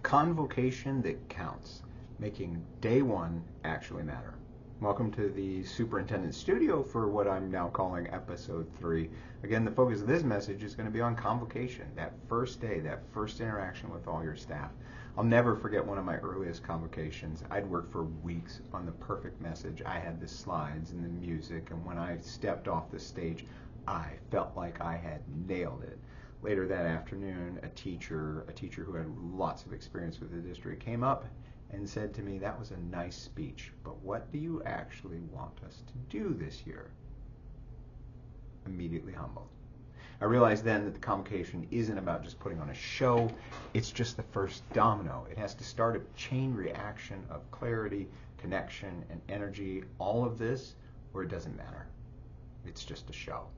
Convocation that counts, making day one actually matter. Welcome to the Superintendent Studio for what I'm now calling episode 3. Again, the focus of this message is going to be on convocation, that first day, that first interaction with all your staff. I'll never forget one of my earliest convocations. I'd worked for weeks on the perfect message. I had the slides and the music, and when I stepped off the stage, I felt like I had nailed it. Later that afternoon, a teacher who had lots of experience with the district came up and said to me, "That was a nice speech, but what do you actually want us to do this year?" Immediately humbled. I realized then that the convocation isn't about just putting on a show, it's just the first domino. It has to start a chain reaction of clarity, connection, and energy, all of this, or it doesn't matter. It's just a show.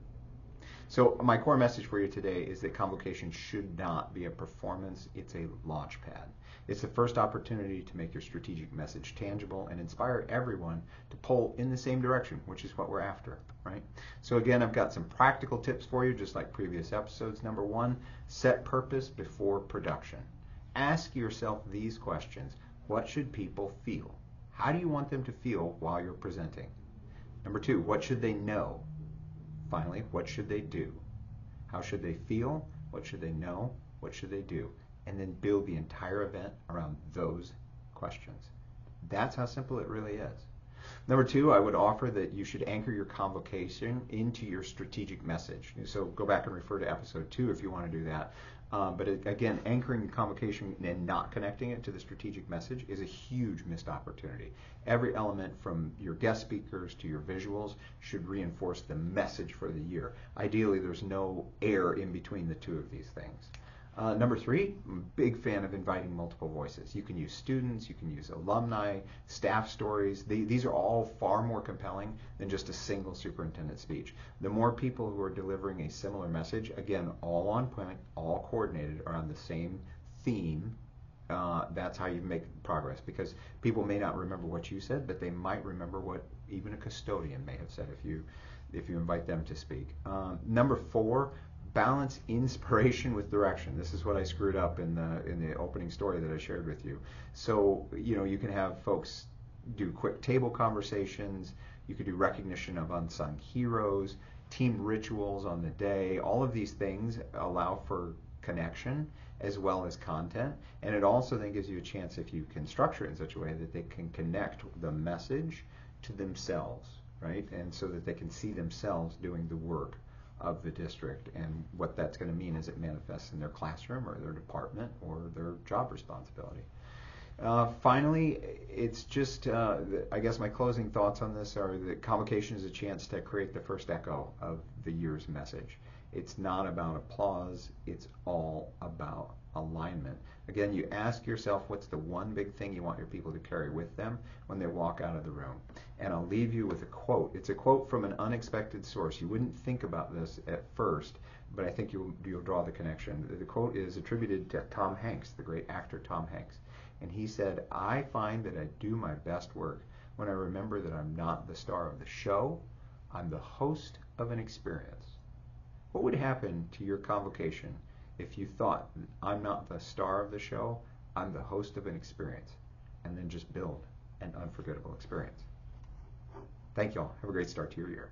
So my core message for you today is that convocation should not be a performance, it's a launch pad. It's the first opportunity to make your strategic message tangible and inspire everyone to pull in the same direction, which is what we're after, right? So again, I've got some practical tips for you, just like previous episodes. Number 1, set purpose before production. Ask yourself these questions. What should people feel? How do you want them to feel while you're presenting? Number 2, what should they know? Finally, what should they do? How should they feel? What should they know? What should they do? And then build the entire event around those questions. That's how simple it really is. Number 2, I would offer that you should anchor your convocation into your strategic message. So go back and refer to episode 2 if you want to do that. But again, anchoring the convocation and not connecting it to the strategic message is a huge missed opportunity. Every element from your guest speakers to your visuals should reinforce the message for the year. Ideally, there's no air in between the two of these things. Number 3, I'm a big fan of inviting multiple voices. You can use students, you can use alumni, staff stories. These are all far more compelling than just a single superintendent speech. The more people who are delivering a similar message, again, all on point, all coordinated around the same theme, that's how you make progress, because people may not remember what you said, but they might remember what even a custodian may have said if you invite them to speak. Number 4, balance inspiration with direction. This is what I screwed up in the opening story that I shared with you. So, you can have folks do quick table conversations, you could do recognition of unsung heroes, team rituals on the day. All of these things allow for connection as well as content, and it also then gives you a chance, if you can structure it in such a way that they can connect the message to themselves, right? And so that they can see themselves doing the work of the district and what that's going to mean as it manifests in their classroom or their department or their job responsibility. Finally, it's just, I guess my closing thoughts on this are that convocation is a chance to create the first echo of the year's message. It's not about applause, it's all about alignment. Again, you ask yourself, what's the one big thing you want your people to carry with them when they walk out of the room? And I'll leave you with a quote. It's a quote from an unexpected source. You wouldn't think about this at first, but I think you'll draw the connection. The quote is attributed to Tom Hanks, the great actor Tom Hanks. And he said, "I find that I do my best work when I remember that I'm not the star of the show, I'm the host of an experience." What would happen to your convocation if you thought, I'm not the star of the show, I'm the host of an experience, and then just build an unforgettable experience? Thank you all. Have a great start to your year.